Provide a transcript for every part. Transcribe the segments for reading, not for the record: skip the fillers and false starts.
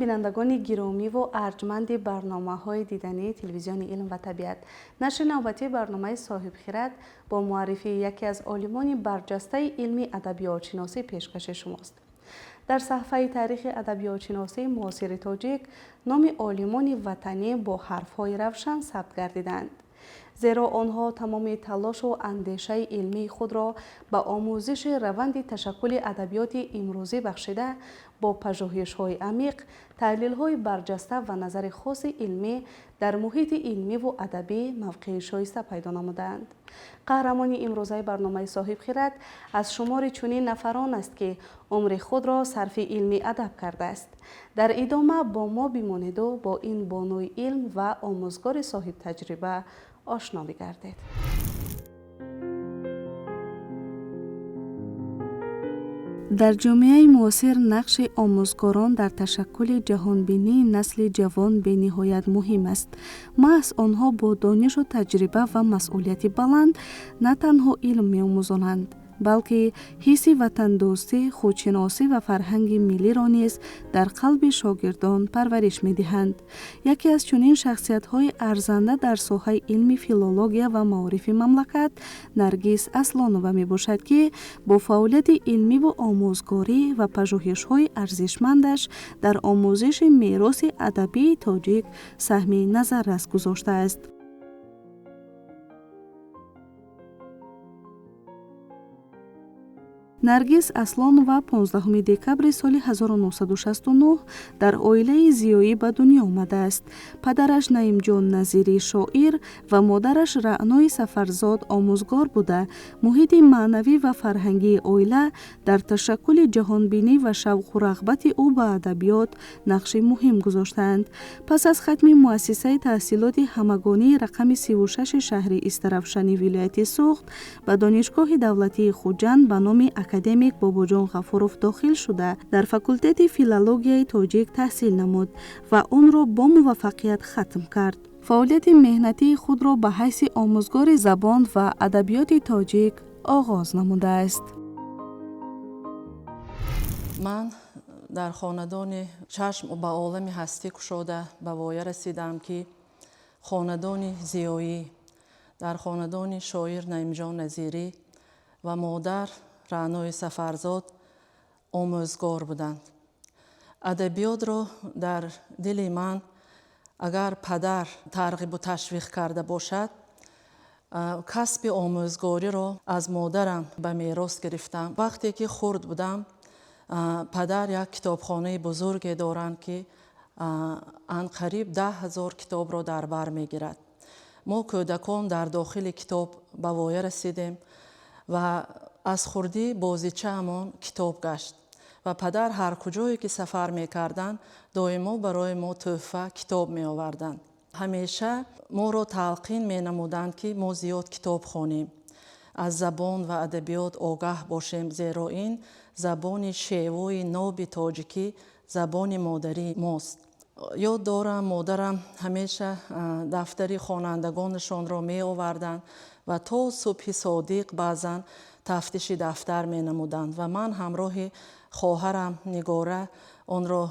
بینندگان گرامی و ارجمند برنامه‌های دیدنی تلویزیون علم و طبیعت، نشر نوبتی برنامه صاحب خرد با معرفی یکی از عالمان برجسته علم ادبیات شناسی پیشکش شماست. در صفحه تاریخ ادبیات شناسی معاصر تاجیک نام عالمان وطنی با حرف‌های روشن ثبت گردیدند، زیرا آنها تمام تلاش و اندیشه علمی خود را به آموزش روند تشکل ادبیات امروزی بخشیده، با پژوهش‌های عمیق، تحلیل‌های برجسته و نظر خاص علمی در محیط علمی و ادبی موقع شایسته پیدا نمودند. قهرمان امروزه برنامه صاحب خرد از شمار چنین نفران است که عمر خود را صرف علمی ادب کرده است. در ادامه با ما بمانید و با این بانوی علم و آموزگار صاحب تجربه آشنا بگردید. در جامعه معاصر نقش آموزگاران در تشکل جهانبینی نسل جوان به نهایت مهم است. محض آنها با دانش و تجربه و مسئولیت بلند نه تنها علم می‌آموزانند، بلکه حس وطندوستی، خودشناسی و فرهنگ ملی را نیز در قلب شاگردان پرورش می‌دهند. یکی از چنین شخصیت‌های ارزنده در ساحه علم فیلولوژی و معارف مملکت نرگس اصلانووا میباشد که با فعالیت علمی و آموزگاری و پژوهش‌های ارزشمندش در آموزش میراث ادبی تاجیک سهم نظررس گذاشته است. نرگس اصلانووا 15 دکبر سال 1969 در عائله زیایی به دنیا آمده است. پدرش نعیم جان نظیری شاعر و مادرش رعنای سفرزاد آموزگار بوده، محیط معنوی و فرهنگی عائله در تشکل جهانبینی و شوق و رغبت او به ادبیات نقش مهم گذاشتند. پس از ختم مؤسسه تحصیلات همگانی رقم 36 شهر استرافشنی ولایت سوخت، به دانشگاه دولتی خوجند به نام اکادمیک باباجان غفورов داخل شده در فاکولته فیلولوژی تاجیک تحصیل نمود و آن را با موفقیت ختم کرد. فعالیت مهنتی خود را به حیث آموزگار زبان و ادبیات تاجیک آغاز نموده است. من در خاندان چشم به عالم هستی گشوده به وایه رسیدم که خاندان زیایی، در خاندان شاعر نعیم جان نظیری و مادر رعنای سفرزاد آموزگار بودند. ادبیات را در دل من اگر پدر ترغیب و تشویق کرده باشد، کسب آموزگاری را از مادرم به میراث گرفتم. وقتی که خرد بودم، پدر یک کتابخانه بزرگی دارند که عنقریب 10,000 کتاب را در بر میگیرد. ما کودکان در داخل کتاب به وایه رسیدیم و از خردی بازیچه همان کتاب گشت و پدر هر کجایی که سفر میکردند دائما برای ما تحفه کتاب می آوردند. همیشه ما را تلقین می نمودند که ما زیاد کتاب خوانیم، از زبان و ادبیات آگاه باشیم، زیرا این زبان شیوای ناب تاجیکی زبان مادری ماست. یاد دارم مادرم همیشه دفتری خوانندگانشان را می آوردند و تا صبح صادق بعضاً تفتیش دفتر می نمودند و من همراه خواهرم نگاره آن را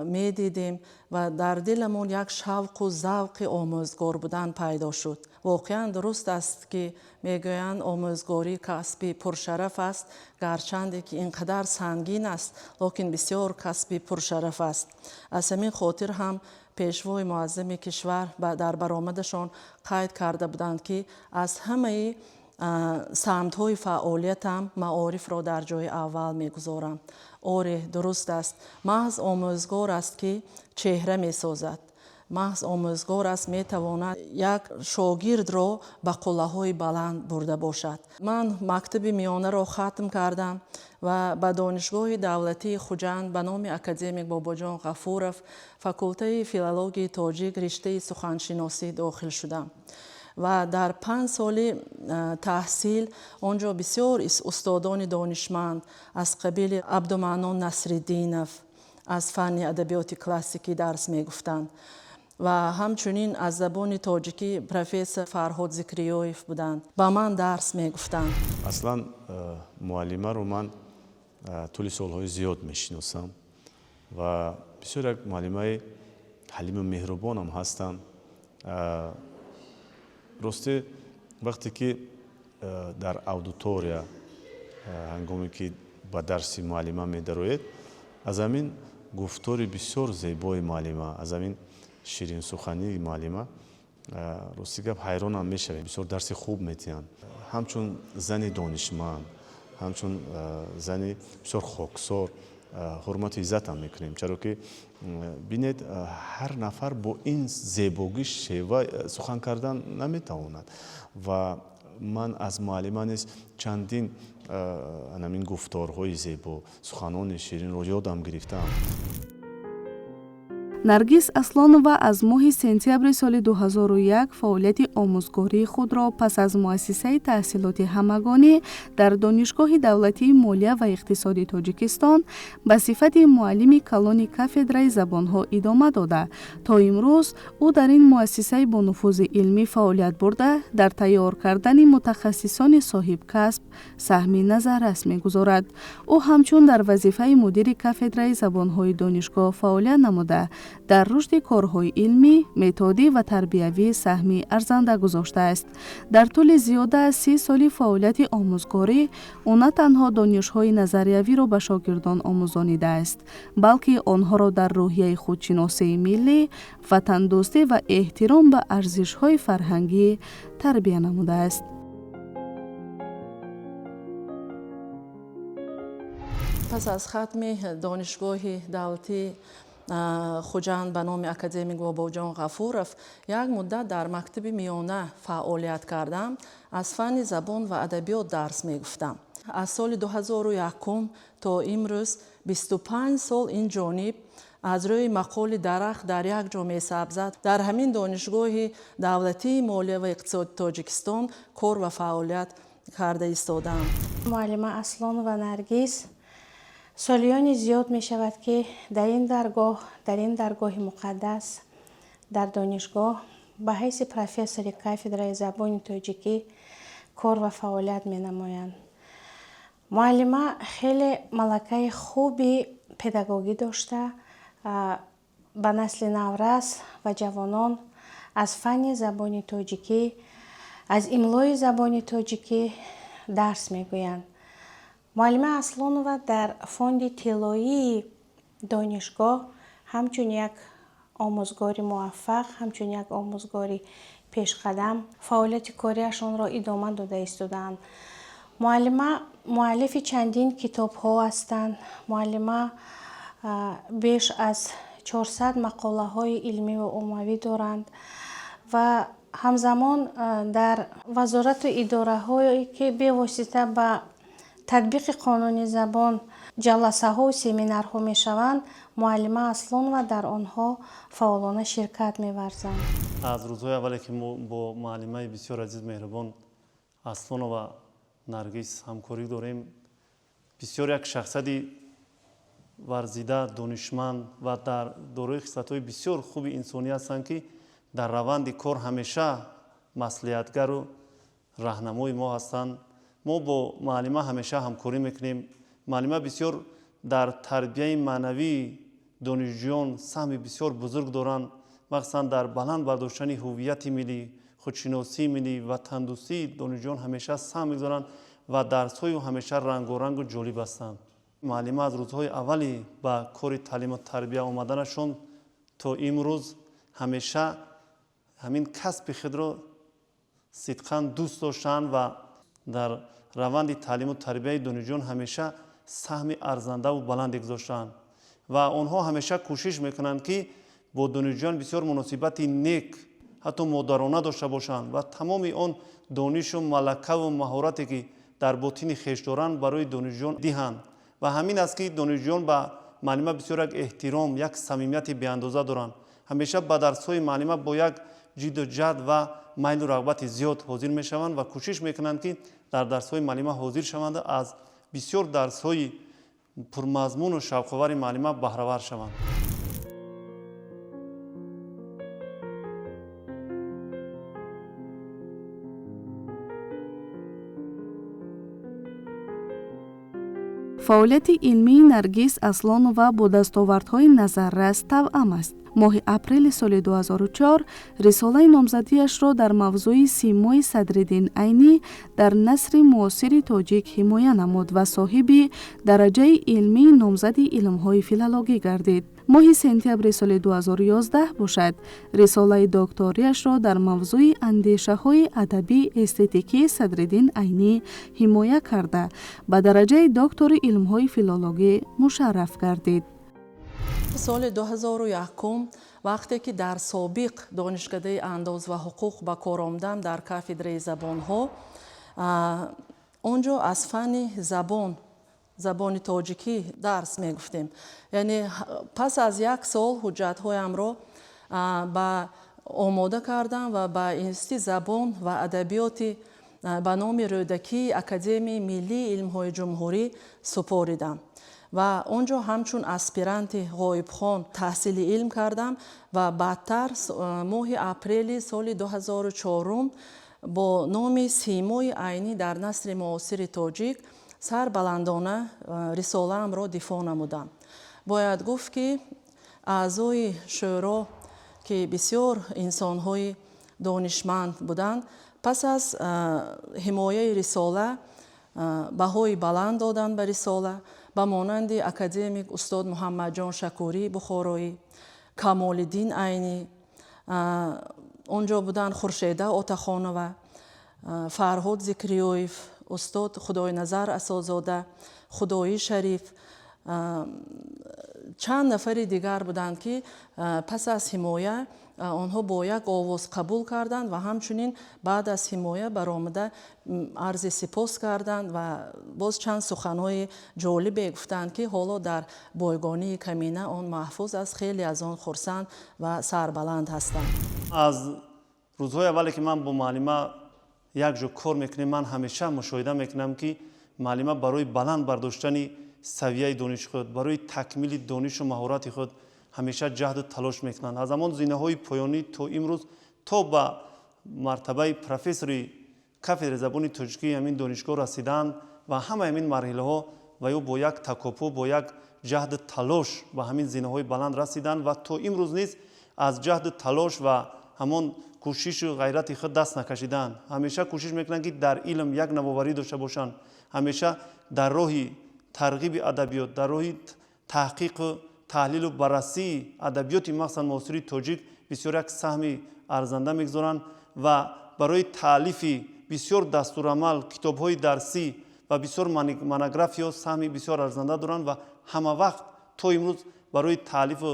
می دیدیم و در دلمون یک شوق و ذوق آموزگار بودن پیدا شد. واقعا درست است که میگویند آموزگاری کسب پرشرف است، گرچند که اینقدر سنگین است لیکن بسیار کسب پرشرف است. از همین خاطر هم پیشوای معظم کشور در برآمدشان قید کرده بودند که از همه سمت‌های فعالیتم معارف را در جای اول می‌گذارم. آره درست است، محض آموزگار است که چهره می‌سازد. محض آموزگار است می‌تواند یک شاگرد را به قله‌های بلند برده باشد. من مکتب میانه را ختم کردم و به دانشگاه دولتی خوجند به نام اکادمیک باباجان غفورов فاکولته فیلولوژی تاجیک رشته سخنشناسی داخل شدم و در 5 سال تحصیل آنجا بسیار استادان دانشمند از قبیل عبدالمنان نصرالدینov از فن ادبیات کلاسیکی درس میگفتند و همچنین از زبان تاجیکی پروفسور فرهاد ذکریوف بودند، با من درس میگفتند. اصلا معلمه رو من طول سالهای زیاد میشناسم و بسیار یک معلمای حلیم و مهربان هم هستند. راستی وقتی که در اودیتوریا هنگامی که به درس معلمه می دروید، از همین گفتار بسیار زیبای معلمه، از همین شیرین سخنی معلمه راستی گپ حیران هم میشویم. بسیار درس خوب میتین، همچون زن دانشمند، همچون زن بسیار خاکسار حرمت و عزت هم میکنیم، چرا که بینید هر نفر با این زیبایی شیوه سخن کردن نمیتواند و من از معلمان نیز چندین همین گفتارهای زیبا، سخنان شیرین رو یادم گرفتم. наргиз аслонова аз моҳи сентябри соли 2001 фаъолияти омӯзгории худро пас аз муассисаи таҳсилоти ҳамагонӣ дар донишгоҳи давлатии молия ва иқтисоди тоҷикистон ба сифати муаллими калони кафедраи забонҳо идома дода, то имрӯз ӯ дар ин муассисаи бонуфузи илмӣ фаъолият бурда, дар тайёр кардани мутахассисони соҳибкасб саҳми назаррас мегузорад. ӯ ҳамчун дар вазифаи мудири кафедраи забонҳои донишгоҳ фаъолият намуда, дар рушди корҳои илмӣ, методӣ ва тарбиявӣ саҳми арзанда гузоштааст. дар тӯли зиёда аз 30 соли фаъолияти омӯзгорӣ ӯ на танҳо донишҳои назариявиро ба шогирдон омӯзонидааст, балки онҳоро дар рӯҳияи худшиносии миллӣ, ватандӯстӣ ва эҳтиром ба арзишҳои фарҳангӣ тарбия намудааст. пас аз хатми донишгоҳи давлатии хуҷанд ба номи академик бобоҷон ғафуров як муддат дар мактаби миёна фаъолият кардам. аз фанни забон ва адабиёт дарс мегуфтам. аз соли 2001 то имрӯз 25 сол ин ҷониб аз рӯи мақоли дарахт дар як ҷо месабзад дар ҳамин донишгоҳи давлатии молия ва иқтисоди тоҷикистон кор ва фаъолият карда истодам. муаллима Аслонова Наргиз солиёни зиёд мешавад ки дар ин даргоҳи муқаддас дар донишгоҳ ба ҳайси профессори кафедраи забони тоҷикӣ кор ва фаъолият менамоянд. муаллима хеле малакаи хуби педагогӣ дошта, ба насли наврас ва ҷавонон аз фанни забони тоҷикӣ, аз имлои забони тоҷикӣ дарс мегӯянд. муаллима Аслонова дар фонди тиллоии донишгоҳ ҳамчун як омӯзгори муваффақ, ҳамчун як омӯзгори пешқадам фаъолияти корияшонро идома дода истодаанд. муаллима муаллифи чандин китобҳо ҳастанд. муаллима беш аз 400 мақолаҳои илмӣ ва оммавӣ доранд ва ҳамзамон дар вазорату идораҳое ки бевосита ба татбиқи қонуни забон ҷаласаҳо ва семинарҳо мешаванд, муаллима Аслонова дар онҳо фаъолона ширкат меварзанд. аз рӯзҳои аввале ки мо бо муаллимаи бисёр азиз меҳрубон Аслонова Наргиз ҳамкорӣ дорем, бисёр як шахсияти варзида, донишманд ва дар дорои хислатҳои бисёр хуби инсонӣ ҳастанд, ки дар раванди кор ҳамеша маслиҳатгару раҳнамои мо ҳастанд. мо бо муаллима ҳамеша ҳамкорӣ мекунем. муаллима бисёр дар тарбияи маънавии донишҷӯён саҳми бисёр бузург доранд, махсусан дар баланд бардоштани ҳуввияти миллӣ, худшиносии миллӣ, ватандӯстии донишҷӯён ҳамеша саҳм мегузоранд ва дарсҳои ҳамеша рангорангу ҷолиб ҳастанд. муаллима аз рӯзҳои аввали ба кори таълиму тарбия омаданашон то имрӯз ҳамеша ҳамин касби худро сидқан дӯст доштанд ва дар раванди таълиму тарбияи донишҷӯён ҳамеша саҳми арзандаву баланде гузоштанд ва онҳо ҳамеша кӯшиш мекунанд ки бо донишҷӯён бисёр муносибати нек, ҳатто модарона дошта бошанд ва тамоми он донишу малакаву маҳорате ки дар ботини хеш доранд барои донишҷӯён диҳанд. ва ҳамин аст ки донишҷӯён ба муаллима бисёр як эҳтиром, як самимияти беандоза доранд. ҳамеша ба дарсҳои муаллима бо як ҷидду ҷаҳд ва майлу рағбати зиёд ҳозир мешаванд ва кӯшиш мекунанд ки дар дарсҳои муаллима ҳозир шаванд, аз бисёр дарсҳои пурмазмуну шавқовари муаллима баҳравар шаванд. фаъолияти илмии Наргиз Аслонова бо дастовардҳои назаррас тавъам аст. моҳи апрели соли 2004 рисолаи номзадиашро дар мавзӯи симои Садриддин Айнӣ дар насри муосири тоҷик ҳимоя намуд ва соҳиби дараҷаи илмии номзади илмҳои филологӣ гардид. моҳи сентябри соли 2011 бошад рисолаи докториашро дар мавзӯи андешаҳои адабӣ эстетикии Садриддин Айнӣ ҳимоя карда ба дараҷаи доктори илмҳои филологӣ мушарраф гардид. соли 2001 вақте ки дар собиқ донишкадаи андоз ва ҳуқуқ ба кор омдам дар кафедраи забонҳо, онҷо аз фанни забони тоҷикӣ дарс мегуфтем. яъне пас аз 1 сол ҳуҷҷатҳоямро ба омода кардам ва ба институти забон ва адабиёти ба номи рӯдакии Академияи Миллии илмҳои ҷумҳурӣ супоридам ва онҷо ҳамчун аспиранти ғоибхон таҳсили илм кардам ва баъдтар моҳи апрели соли 2004 бо номи Симои Айнӣ дар насри муосири тоҷик сарбаландона рисолаамро дифоъ намудам. бояд гуфт ки аъзои шӯро ки бисёр инсонҳои донишманд буданд, пас аз ҳимояи рисола баҳои баланд доданд ба рисола, ба монанди академик устод Муҳаммадҷон Шакурии Бухороӣ, Камолиддин Айнӣ, онҷо буданд Хуршеда Отахонова, Фарҳод Зикриёев, устод Худойназар Асозода, Худои Шариф, чанд нафари дигар буданд ки пас аз ҳимоя онҳо бо як овоз қабул карданд ва ҳамчунин баъд аз ҳимоя баромада арзи сипос карданд ва боз чанд суханҳои ҷолибе гуфтанд ки ҳоло дар бойгонии камина он маҳфуз аст. хеле аз он хурсанд ва сарбаланд ҳастанд. аз рӯзҳои аввале ки ман бо муаллима як ҷо кор мекунем, ман ҳамеша мушоҳида мекунам ки муаллима барои баланд бардоштани савияи дониши худ, барои такмили донишу маҳорати худ ҳамеша ҷаҳду талош мекунанд. аз ҳамон зинаҳои поёнӣ то имрӯз, то ба мартабаи профессори кафедраи забони тоҷикии ҳамин донишгоҳ расидаанд ва ҳама ҳамин марҳилаҳо ва ё бо як такоппу, бо як ҷаҳду талош ба ҳамин зинаҳои баланд расидаанд ва то имрӯз низ аз ҷаҳду талош ва ҳамон кӯшишу ғайрати худ даст накашидаанд. ҳамеша кӯшиш мекунанд ки дар илм як навоварӣ дошта бошанд, ҳамеша дар роҳи тарғиби адабиёт, дар роҳи таҳқиқу таҳлилу баррасии адабиёти махсусан муосири тоҷик бисёр як саҳми арзанда мегузоранд ва барои таълифи бисёр дастурамал, китобҳои дарсӣ ва бисёр монографиё саҳми бисёр арзанда доранд ва ҳамавақт то имрӯз барои таълифу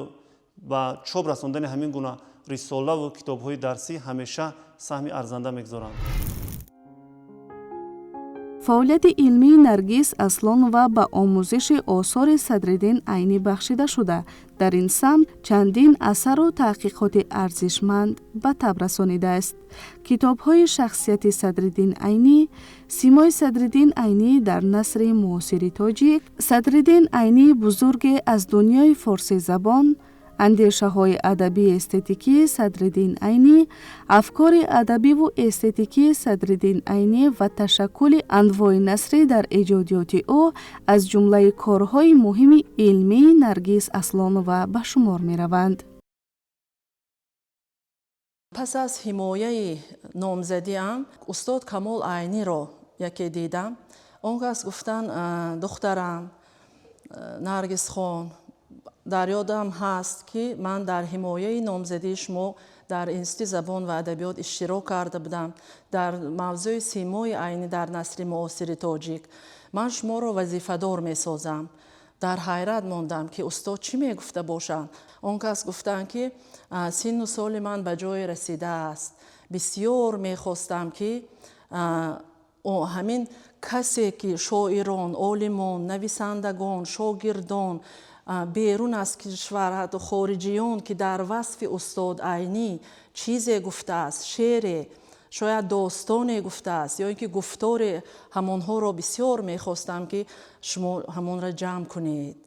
ба чоп расондани ҳамин гуна рисолаву китобҳои дарсӣ ҳамеша саҳми арзанда мегузоранд. фаъолияти илмии Наргиз Аслонова ба омӯзиши осори Садриддин Айнӣ бахшида шуда, дар ин самт чандин асару таҳқиқоти арзишманд ба таб расонидааст. китобҳои шахсияти Садриддин Айнӣ, Симои Садриддин Айнӣ дар насри муосири тоҷик, Садриддин Айнӣ бузурге аз дунёи форсизабон, андешаҳои адабии эстетикии Садриддин Айнӣ, афкори адабиву эстетикии Садриддин Айнӣ ва ташаккули анвои насрӣ дар эҷодиёти ӯ аз ҷумлаи корҳои муҳими илмии Наргиз Аслонова ба шумор мераванд. пас аз ҳимояи номзадиам устод Камол Айниро яке дидам. он кас гуфтанд духтарам Наргизхон, дар ёдам ҳаст ки ман дар ҳимояи номзадии шумо дар институти забон ва адабиёт иштирок карда будам дар мавзӯи Симои Айнӣ дар насри муосири тоҷик. ман шуморо вазифадор месозам. дар ҳайрат мондам ки устод чӣ мегуфта бошанд. он кас гуфтанд ки синну соли ман ба ҷое расидааст. бисёр мехостам ки ҳамин касе ки шоирон, олимон, нависандагон, шогирдон берун аз кишвар ҳатто хориҷиён ки дар васфи устод Айнӣ чизе гуфтааст, шеъре, шояд достоне гуфтааст ё ин ки гуфтори ҳамонҳоро бисёр мехостам ки шумо ҳамонро ҷамъ кунед.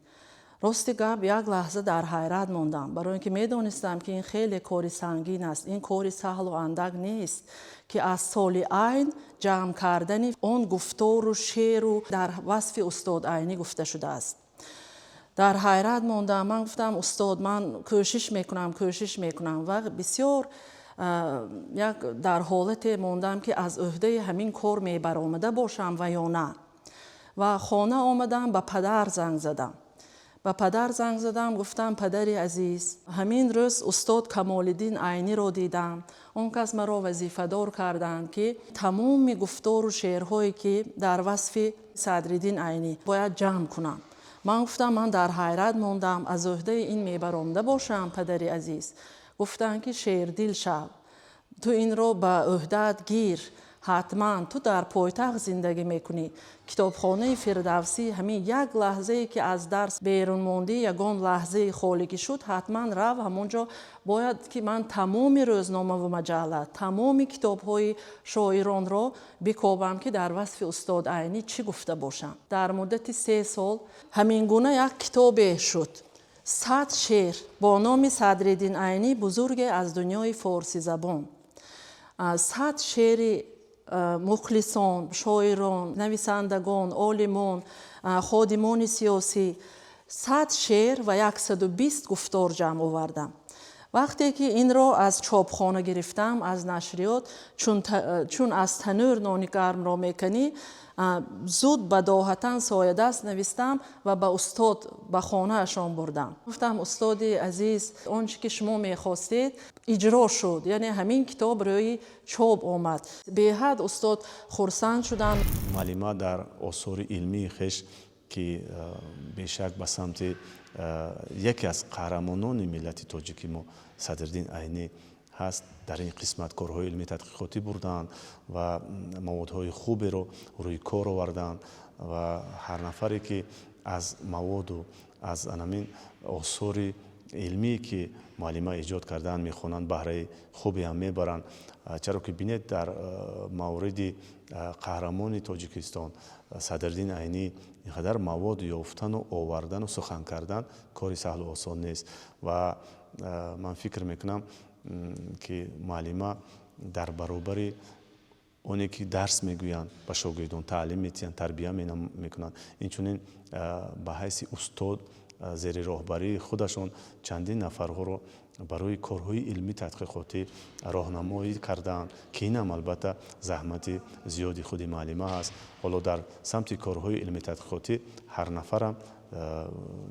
راستی گپ یک لحظه در حیرت موندم، برای اینکه میدونستم که این خیلی کاری سنگین است. این کاری سهل و اندک نیست که از سال عین جمع کردن اون گفتار و شعر و در وصف استاد عینی گفته شده است. در حیرت موندم. من گفتم استاد من کوشش میکنم و بسیار در حالت موندم که از عهده همین کار میبرآمده باشم و یا نه. و خانه آمدم، به پدر زنگ زدم گفتم پدری عزیز، همین روز استاد کمال الدین عینی رو دیدم. اون کس مرا وظیفه دار کردند که تمام گفتار و شعرهایی که در وصف صدرالدین عینی باید جمع کنم. من گفتم من در حیرت موندم، از عهده این میبرآمده باشم پدری عزیز. گفتن که شیردل شو، تو این رو به عهدت گیر، حتما تو در پایتخت زندگی میکنی. کتابخانه فردوسی همین یک لحظه که از درس بیرون موندی، یگان لحظه خالی شد، حتما رو همونجا باید که من تمام روزنامه و مجله، تمام کتاب‌های شاعران را بکوبم که در وصف استاد عینی چی گفته باشم. در مدت 3 سال همین گونه یک کتاب شد، 100 شعر با نام صدرالدین عینی، بزرگ از دنیای فارسی زبان. 100 شعر مخلصان، شاعران، نویسندگان، عالمان، خادمان سیاسی، 100 شعر و 120 گفتار جمع آوردم. وقتی که این را از چاپخانه گرفتم، از نشریات، چون از تنور نان گرم را میکنی، زود بداهتا سایه دست نوشتم و به استاد به خانه اشان بردم. گفتم استاد عزیز، آنچه که شما میخواستید اجرا شد، یعنی همین کتاب روی چاپ آمد. به حد استاد خرسند شدن. معلم در آثار علمی خش که بیشک به سمت یکی از قهرمانان ملت تاجیک ما صدرالدین عینی هست، در این قسمت کارهای علمی تحقیقاتی بردن و موادهای خوبی رو روی کار آوردن و هر نفری که از مواد و از همین آثار علمی که معلم‌ها ایجاد کردن میخونن، بهره خوبی هم میبرن. چرا که بینید در مورد قهرمان تاجیکستان صدرالدین عینی اینقدر مواد یافتن و آوردن و سخن کردن کاری سهل و آسان نیست و من فکر میکنم که معلم‌ها در برابر اونی که درس میگویند به شاگردان تعلیم میتین، تربیت میکنند، اینچنین به حیث استاد زیر راهبری خودشون چندین نفرها رو برای کارهای علمی تحقیقاتی راهنمایی کردند که این هم البته زحمت زیادی خود معلم‌ها است. حالا در سمت کارهای علمی تحقیقاتی هر نفرم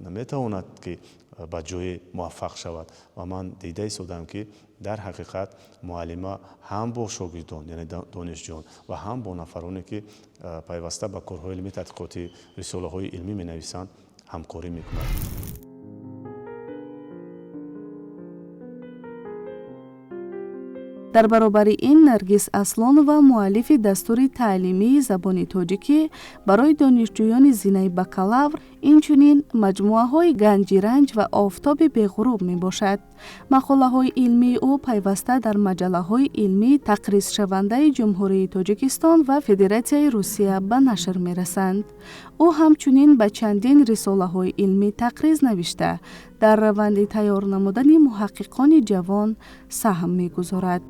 نمیتواند که به جای موفق شود و من دیده ایستادم که در حقیقت معلم‌ها هم با شاگردان یعنی دانشجویان و هم با نفرانی که پیوسته به کارهای علمی تحقیقاتی رساله‌های علمی می‌نویسند همکاری می‌کنند. در برابر این نرگس اصلانова مؤلف دستور تعلیمی زبان تاجیکی برای دانشجویان زینه بکالور اینچنین مجموعه‌های گنجیرنج و آفتاب بغروب می باشد. مقاله‌های علمی او پیوسته در مجله‌های علمی تقریض شونده جمهوری تاجیکستان و فدراسیای روسیه به نشر می رسند. او همچنین به چندین رساله‌های علمی تقریض نوشته در روند تیار نمودن محققان جوان سهم می گذارد.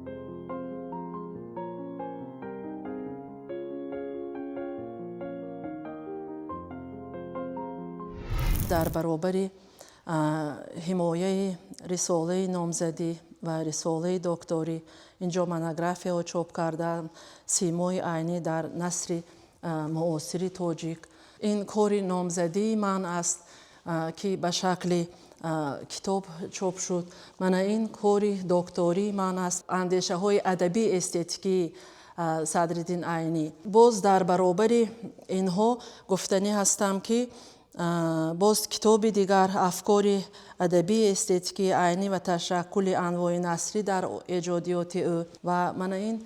در برابر حمایه رساله نامزدی و رساله دکتری اینجا منوگرافی ها چاپ کردم، سیمای عینی در نثر معاصر تاجیک. این کار نامزدی من است که به شکل کتاب چاپ شد. من این کار دکتری من است، اندیشه های ادبی استتیکی صدرالدین عینی. باز در برابر اینها گفتنی هستم که باز کتاب دیگر افکار ادبی استتیکی عینی و تشکل انواع نثری در ایجادیات او و من این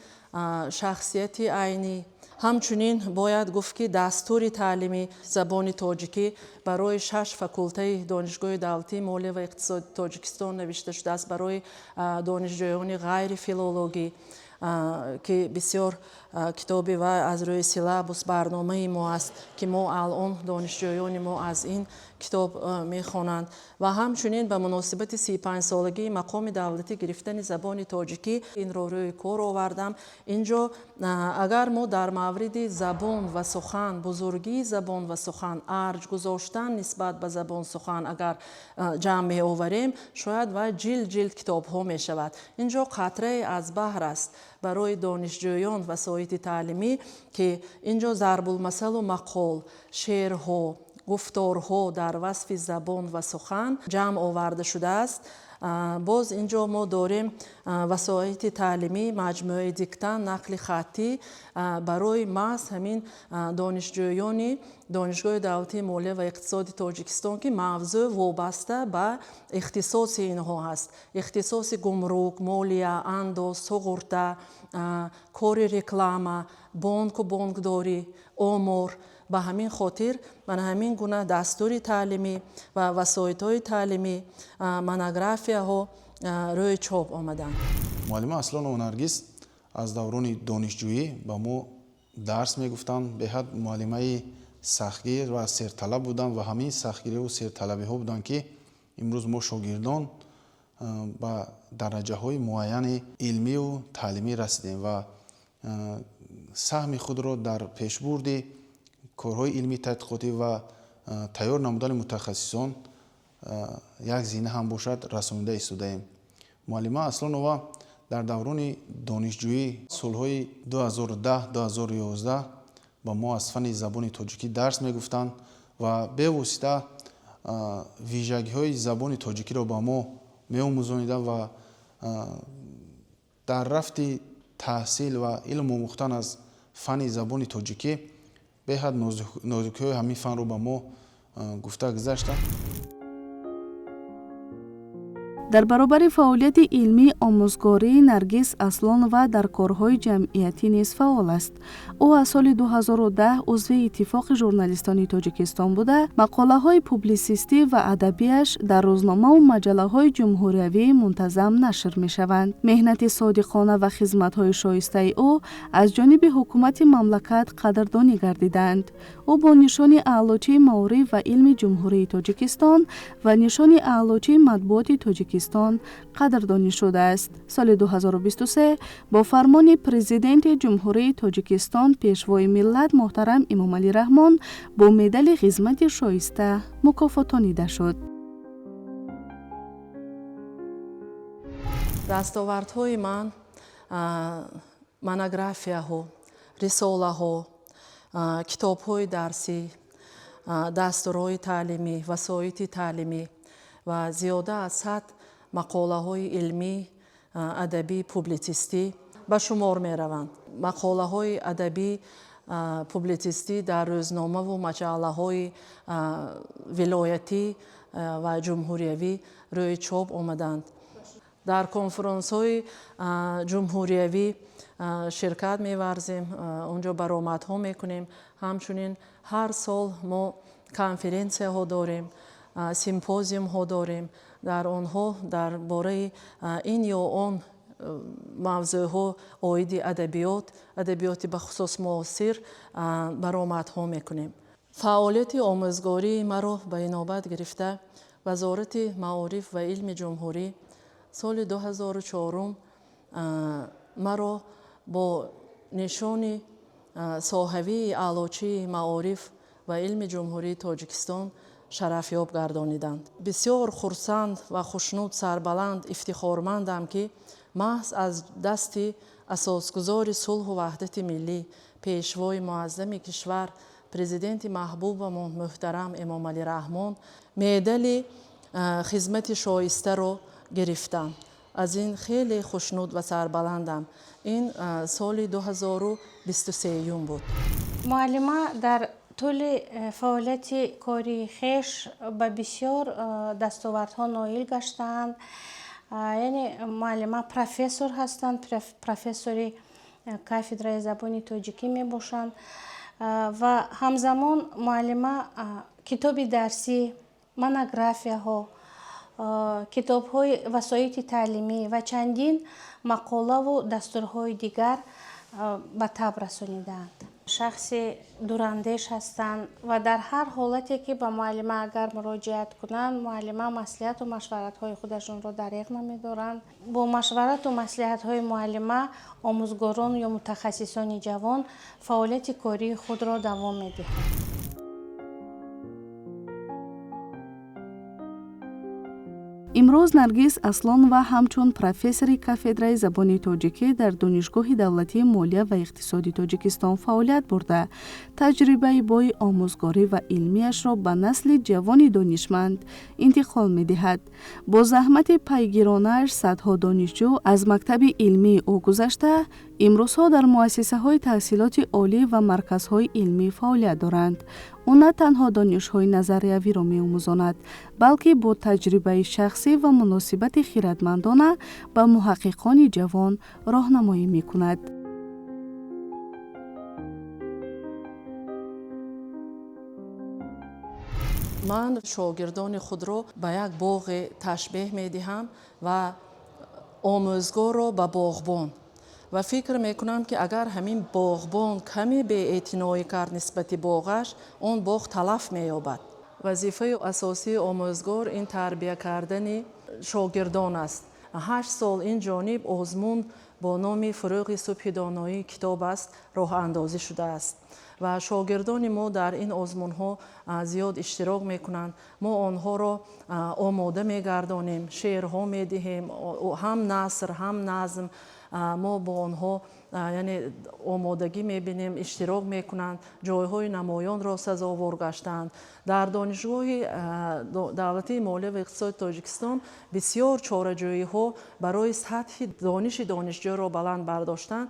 شخصیت عینی. همچنین باید گفت که دستور تعلیمی زبان تاجیکی برای 6 فاکولته دانشگاه دولتی مالیه و اقتصاد تاجیکستان نوشته شده است، برای دانشجویان غیر فیلولوژی که بسیار کتابی و از روی سیلابوس برنامه ما است که ما الان دانشجویان ما از این کتاب میخوانند و همچنین به مناسبت 35 سالگی مقام دولتی گرفتن زبان تاجیکی این رو روی کار آوردم. اینجا اگر ما در مورد زبان و سخن، بزرگی زبان و سخن، ارج گذاشتن نسبت به زبان سخن اگر جمع می آوریم، شاید و جلد کتاب ها می شود. اینجا قطره از بحر است برای دانشجویان و سایت تعلیمی که اینجا ضرب المثل و مقال، شعرها، گفتارها در وصف زبان و سخن جمع آورده شده است. باز اینجا ما داریم وسایط تعلیمی، مجموعه دیکتن، نقل خطی برای محض همین دانشجویان دانشگاه دولتی مالیه و اقتصاد تاجیکستان که موضوع وابسته به اختصاص اینها هست. اختصاص گمرک، مالیه، انداز، سوغورتا، کار رکلام، بانک و بانکداری، آمار. به همین خاطر من همین گونه دستور تعلیمی و وسایط‌های تعلیمی، مونوگرافیا‌ها روی چاپ آمدند. معلمه اصلان و نرگس از دوران دانشجویی با ما درس میگفتند. به حد معلمه سختگیر و سرطلب بودند و همین سختگیری و سرطلبی ها بودند که امروز ما شاگردان به درجه های معین علمی و تعلیمی رسیدیم و سهم خود را در پیشبرد کارهای علمی تحقیقاتی و تیار نمودن متخصصان یک زینه هم باشد رسانیده ایستاده‌ایم. معلمه اصلانова در دوران دانشجویی سالهای 2010-2011 با ما از فن زبان تاجیکی درس میگفتند و به واسطه ویژگی‌های زبان تاجیکی را با ما می‌آموزانیدند و در رفت تحصیل و علم آموختن از فن زبان تاجیکی به حد نازکی‌های همین فن رو با ما گفته گذاشتند. در برابر فعالیت علمی آموزگاری نرگس اصلانова در کارهای جمعیتی نیز فعال است. او از سال 2010 عضو اتفاق ژورنالیستان تاجیکستان بوده، مقاله‌های پوبلیسیستی و ادبیش در روزنامه و مجله‌های جمهوریوی منتظم نشر می‌شوند. مهنت صادقانه و خدمت‌های شایسته او از جانب حکومت مملکت قدردانی گردیدند. او با نشان اعلاچه معارف و علم جمهوری تاجیکستان و نشان اعلاچه مطبوعات تاجیکستان قدردانی شده است. سال 2023 با فرمان پرزیدنت جمهوری تاجیکستان پیشوای ملت محترم امام علی رحمان با مدال خدمت شایسته مکافاتانیده شد. دستاوردهای من مونوگرافیا‌ها، رساله‌ها، کتاب‌های درسی، دستورهای تعلیمی، وسایط تعلیمی و زیاده از 100 مقاله‌های علمی، ادبی، پوبلیسیستی به شمار می‌روند. مقاله‌های ادبی، پوبلیسیستی در روزنامه و مجله‌های ولایتی و جمهوریوی روی چاپ آمدند. در کنفرانس‌های جمهوریوی شرکت می‌ورزیم، اونجا برآمدها می‌کنیم. همچنین هر سال ما کنفرانس‌ها داریم، سیمپوزیوم‌ها داریم. در آنها درباره این یا آن موضوع‌ها عاید ادبیات به خصوص معاصر برآمدها می‌کنیم. فعالیت آموزگاری مرا به نوبت گرفته وزارت معارف و علم جمهوری سال 2004 مرا با نشان صاحبی اعلاچه معارف و علم جمهوری تاجیکستان شرفیاب گردانیدند. بسیار خرسند و خوشنود سربلند افتخارمندم که محض از دست اساسگزار صلح و وحدت ملی، پیشوای معظم کشور، پرزیدنت محبوب و محترم امام علی رحمان مدال خدمت شایسته را گرفتم. از این خیلی خوشنود و سربلندم. این سال 2023 بود. معلمه در طول فعالیت کاری خویش به بسیار دستاوردها نائل گشتند. یعنی معلمه پروفسور هستند، پروفسوری کافدرای زبان تاجیکی می باشند و همزمان معلمه کتاب درسی، مونوگرافیا‌ها، کتاب‌های وسایط تعلیمی و چندین مقاله و دستورهای دیگر به تب رسانیدند. شخصی دوراندیش هستند و در هر حالتی که به معلمه اگر مراجعت کنند معلمه مصلحت و مشورت های خودشون رو دریغ نمی‌دارند. با مشورت و مصلحت های معلمه آموزگاران یا متخصصان جوان فعالیت کاری خود را دوام می‌دهند. имрӯз Наргиз Аслонова ҳамчун профессори кафедраи забони тоҷикӣ дар Донишгоҳи давлатии молия ва иқтисоди Тоҷикистон фаъолият бурда, таҷрибаи бои омӯзгорӣ ва илмиашро ба насли ҷавони донишманд интиқол медиҳад. Бо заҳмати пайгиронааш садҳо донишҷӯ аз мактаби илмии ӯ гузашта, имрӯзҳо дар муассисаҳои таҳсилоти олӣ ва марказҳои илмӣ фаъолият доранд. ӯ на танҳо донишҳои назариявиро меомӯзонад, балки бо таҷрибаи шахсӣ ва муносибати хиратмандона ба муҳаққиқони ҷавон роҳнамоӣ мекунад. ман шогирдони худро ба як боғе ташбеҳ медиҳам ва омӯзгорро ба боғбон ва фикр мекунам ки агар ҳамин боғбон каме беэътиноӣ кард нисбати боғаш, он боғ талаф меёбад. вазифаи асосии омӯзгор ин тарбия кардани шогирдон аст. 8 сол ин ҷониб озмун бо номи фуруғи субҳи доноӣ китоб аст, роҳандозӣ шудааст ва шогирдони мо дар ин озмунҳо зиёд иштирок мекунанд. мо онҳоро омода мегардонем, шеърҳо медиҳем, ҳам наср, ҳам назм. мо бо онҳо яъне омодагӣ мебинем, иштирок мекунанд, ҷойҳои намоёнро сазовор гаштанд. дар донишгоҳи давлатии молия ва иқтисоди Тоҷикистон бисёр чораҷӯиҳо барои сатҳи дониши донишҷӯро баланд бардоштан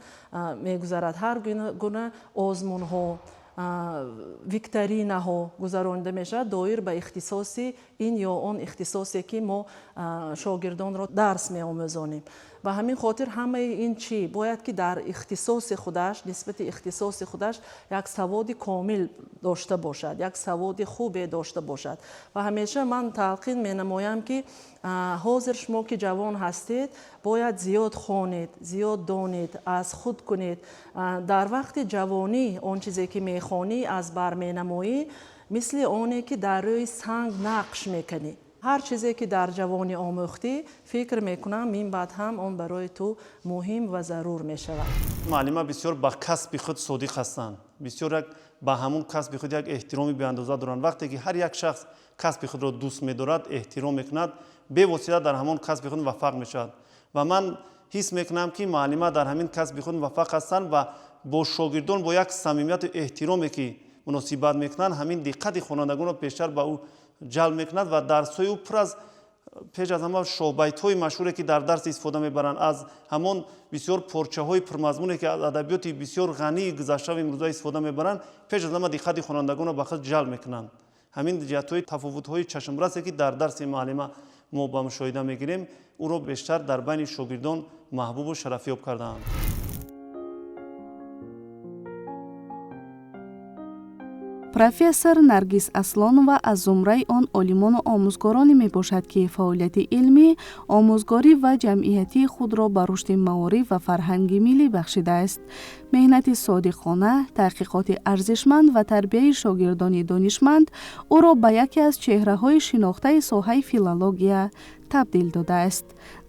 мегузарад. ҳар гуна озмунҳо, викторинаҳо гузаронида мешавад доир ба ихтисоси ин ё он ихтисосе ки мо шогирдонро дарс меомӯзонем. ба ҳамин хотир ҳамаи ин чӣ бояд ки дар ихтисоси худаш, нисбати ихтисоси худаш як саводи комил дошта бошад, як саводи хубе дошта бошад. ва ҳамеша ман талқин менамоям ки ҳозир шумо ки ҷавон ҳастед, бояд зиёд хонед, зиёд донед, аз худ кунед. дар вақти ҷавонӣ он чизе ки мехонӣ аз бар менамоӣ, мисли оне ки дар рӯи санг нақш мекунӣ. ҳар чизе ки дар ҷавонӣ омӯхтӣ, фикр мекунам мин баъд ҳам он барои ту муҳим ва зарур мешавад. маълима бисёр ба касби худ содиқ ҳастанд. бисёр ба ҳамун касби худ як эҳтироми беандоза доранд. вақте ки ҳар як шахс касби худро дӯст медорад, эҳтиром мекунад, бевосита дар ҳамон касби худ муваффақ мешавад. ва ман ҳис мекунам ки маълима дар ҳамин касби худ муваффақ ҳастанд ва бо шогирдон бо як самимияту эҳтироме ки муносибат мекунанд, ҳамин диққати хонандагонро бештар ба ӯ ҷалб мекунад ва дарсҳои ӯ пур аз пеш аз ҳама шоҳбайтҳои машҳуре ки дар дарс истифода мебаранд, аз ҳамон бисёр порчаҳои пурмазмуне ки аз адабиёти бисёр ғании гузаштаи имрӯза истифода мебаранд, пеш аз ҳама диққати хонандагонро ба худ ҷалб мекунанд. ҳамин ҷиҳатҳои тафовутҳои чашмрасе ки дар дарси маълима мо ба мушоҳида мегирем, ӯро бештар дар байни шогирдон маҳбубу шарафёб кардаанд. профессор Наргиз Аслонова аз зумраи он олимону омӯзгороне мебошад ки фаъолияти илмӣ, омӯзгорӣ ва ҷамъиятии худро ба рушди маориф ва фарҳанги миллӣ бахшидааст. меҳнати содиқона, таҳқиқоти арзишманд ва тарбияи шогирдони донишманд ӯро ба яке аз чеҳраҳои шинохтаи соҳаи филология табдил додааст.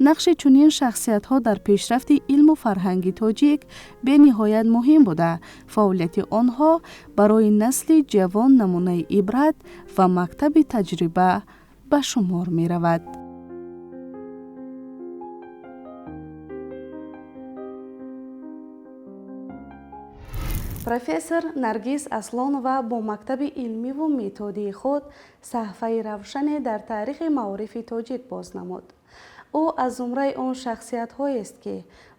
нақши чунин шахсиятҳо дар пешрафти илму фарҳанги тоҷик бениҳоят муҳим буда, фаъолияти онҳо барои насли ҷавон намунаи ибрат ва мактаби таҷриба ба шумор меравад. профессор Наргиз Аслонова бо мактаби илмиву методии худ саҳфаи равшане дар таърихи маорифи тоҷик боз намуд. ӯ аз зумраи он шахсиятҳоест ки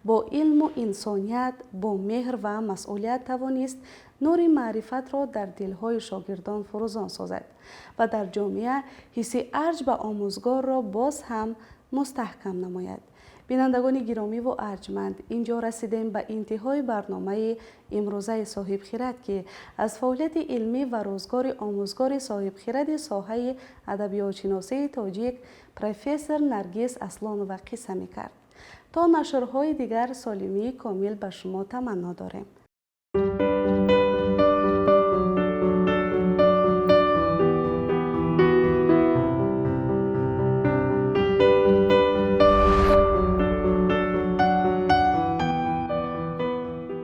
бо илму инсоният, бо меҳр ва масъулият тавонист нури маърифатро дар дилҳои шогирдон фурӯзон созад ва дар ҷомеа ҳисси арҷ ба омӯзгорро боз ҳам мустаҳкам намояд. бинандагони гиромиву арҷманд, инҷо расидем ба интиҳои барномаи имрӯзаи соҳибхират ки аз фаъолияти илмӣ ва рӯзгори омӯзгори соҳибхиради соҳаи адабиётшиносии тоҷик профессор Наргиз Аслонова қисса мекард. то нашрҳои дигар солимии комил ба шумо таманно дорем.